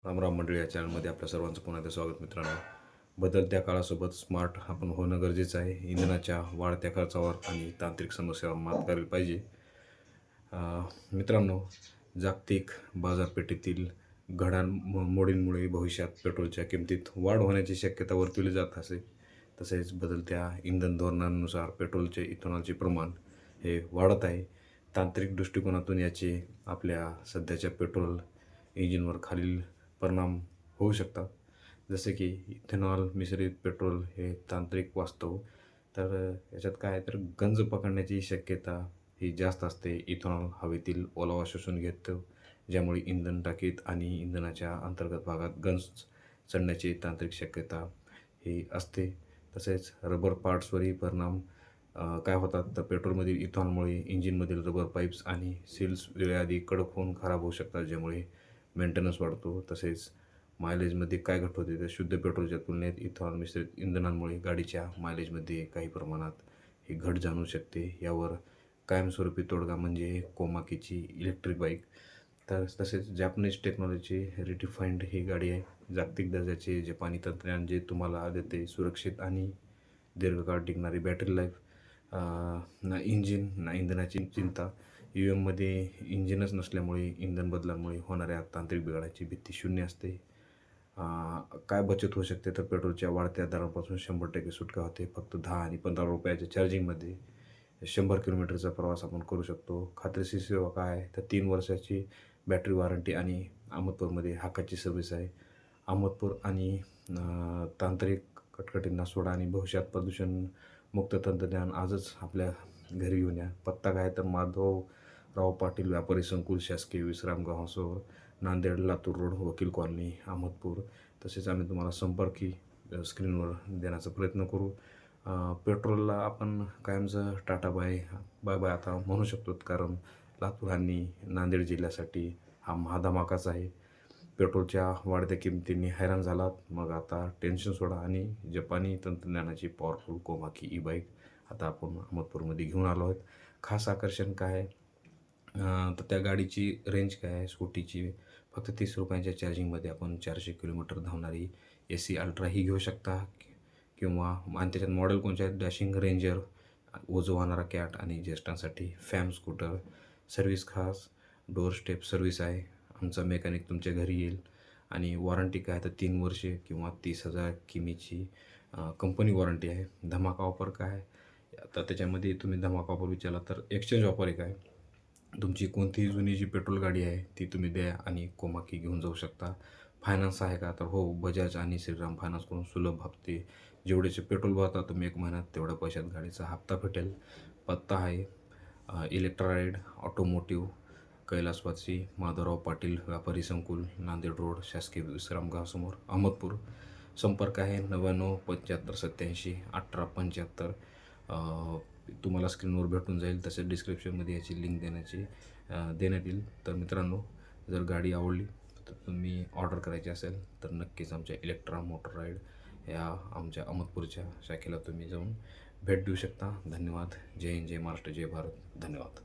रामराम मंडळी, या चॅनलमध्ये आपल्या सर्वांचं पुन्हा एकदा स्वागत. मित्रांनो, बदलत्या काळासोबत स्मार्ट आपण होणं गरजेचं आहे. इंधनाच्या वाढत्या खर्चावर आणि तांत्रिक समस्यावर मात करायला पाहिजे. मित्रांनो, जागतिक बाजारपेठेतील घडामोडींमुळे भविष्यात पेट्रोलच्या किमतीत वाढ होण्याची शक्यता वर्तवली जात असे. तसेच बदलत्या इंधन धोरणांनुसार पेट्रोलचे इथेनॉलचे प्रमाण हे वाढत आहे. तांत्रिक दृष्टिकोनातून याचे आपल्या सध्याच्या पेट्रोल इंजिनवर खालील परिणाम होऊ शकतात. जसे की इथेनॉल मिश्रित पेट्रोल हे तांत्रिक वास्तव, तर याच्यात काय आहे तर गंज पकडण्याची शक्यता ही जास्त असते. इथेनॉल हवेतील ओलावा शोषून घेतो, ज्यामुळे इंधन टाकीत आणि इंधनाच्या अंतर्गत भागात गंज चढण्याची तांत्रिक शक्यता ही असते. तसेच रबर पार्ट्सवरही परिणाम काय होतात तर पेट्रोलमधील इथेनॉलमुळे इंजिनमधील रबर पाईप्स आणि सील्स वेळेआधी कडक होऊन खराब होऊ शकतात, ज्यामुळे मेंटेनन्स वाढतो. तसेच मायलेजमध्ये काय घट होते तर शुद्ध पेट्रोलच्या तुलनेत इथेनॉल मिश्रित इंधनांमुळे गाडीच्या मायलेजमध्ये काही प्रमाणात ही घट जाणवू शकते. यावर कायमस्वरूपी तोडगा म्हणजे कोमाकीची इलेक्ट्रिक बाईक. तर तसेच जॅपनीज टेक्नॉलॉजी रिडिफाईंड ही गाडी आहे. जागतिक दर्जाचे जपानी तंत्रज्ञान जे तुम्हाला देते सुरक्षित आणि दीर्घकाळ टिकणारी बॅटरी लाईफ, ना इंजिन ना इंधनाची चिंता. एममध्ये इंजिनच नसल्यामुळे इंधन बदलांमुळे होणाऱ्या तांत्रिक बिघाडाची भीती शून्य असते. काय बचत होऊ शकते तर पेट्रोलच्या वाढत्या दरापासून 100% सुटका होते. फक्त 10 आणि 15 रुपयाच्या चार्जिंगमध्ये 100 किलोमीटरचा प्रवास आपण करू शकतो. खात्रीशीर सेवा काय आहे तर 3 वर्षाची बॅटरी वॉरंटी आणि अहमदपूरमध्ये हाकाची सर्व्हिस आहे. अहमदपूर आणि तांत्रिक कटकटींना सोडा आणि भविष्यात प्रदूषणमुक्त तंत्रज्ञान आजच आपल्या घरी घेऊन या. पत्ता काय तर माधवराव पाटील व्यापारी संकुल, शासकीय विश्रामगृहासमोर, नांदेड लातूर रोड, वकील कॉलनी, अहमदपूर. तसेच आम्ही तुम्हाला संपर्कही स्क्रीनवर देण्याचा प्रयत्न करू. पेट्रोलला आपण कायमचं टाटा बाय बाय आता म्हणू शकतो, कारण लातूर आणि नांदेड जिल्ह्यासाठी हा महाधमाकाच आहे. पेट्रोलच्या वाढत्या किमतींनी हैराण झालात, मग आता टेन्शन सोडा आणि जपानी तंत्रज्ञानाची पॉवरफुल कोमाकी ई बाईक आता आपण अहमदपूरमध्ये घेऊन आलो आहोत. खास आकर्षण काय आहे तर त्या गाडीची रेंज काय आहे. स्कूटीची फक्त 30 रुपयांच्या चार्जिंगमध्ये आपण 400 किलोमीटर धावणारी AC अल्ट्रा ही घेऊ शकता, किंवा आणि त्याच्यात मॉडेल कोणते आहेत डॅशिंग रेंजर, ओझं वाहणारा कॅट आणि ज्येष्ठांसाठी फॅम स्कूटर. सर्व्हिस खास डोअर स्टेप सर्व्हिस आहे. आमचा मेकॅनिक तुमच्या घरी येईल. आणि वॉरंटी काय तर 3 वर्षे किंवा 30,000 किमीची कंपनी वॉरंटी आहे. धमाका ऑफर काय आहे आता त्याच्यामध्ये तुम्ही धमाका ऑफर विचारला तर एक्सचेंज ऑफर एक आहे. तुमची कोणतीही जुनी जी पेट्रोल गाडी आहे ती तुम्ही द्या आणि कोमाकी घेऊन जाऊ शकता. फायनान्स आहे का तर हो, बजाज आणि श्रीराम फायनान्स करून सुलभ हप्ते. जेवढेचे पेट्रोल भरता तुम्ही 1 महिन्यात तेवढ्या पैशात गाडीचा हप्ता भेटेल. पत्ता आहे इलेक्ट्राराईड ऑटोमोटिव्ह, कैलासवासी, माधवराव पाटील व्यापारी संकुल, नांदेड रोड, शासकीय विश्रामगृहासमोर, अहमदपूर. संपर्क आहे 99 75 87 18 75. तुम्हाला स्क्रीनवर भेटून जाईल. तसेच डिस्क्रिप्शनमध्ये याची लिंक देण्यात येईल. तर मित्रांनो, जर गाडी आवडली तर तुम्ही ऑर्डर करायची असेल तर नक्कीच आमच्या इलेक्ट्रा मोटर राईड या आमच्या अहमदपूरच्या शाखेला तुम्ही जाऊन भेट देऊ शकता. धन्यवाद. जय हिंद, जय महाराष्ट्र, जय भारत. धन्यवाद.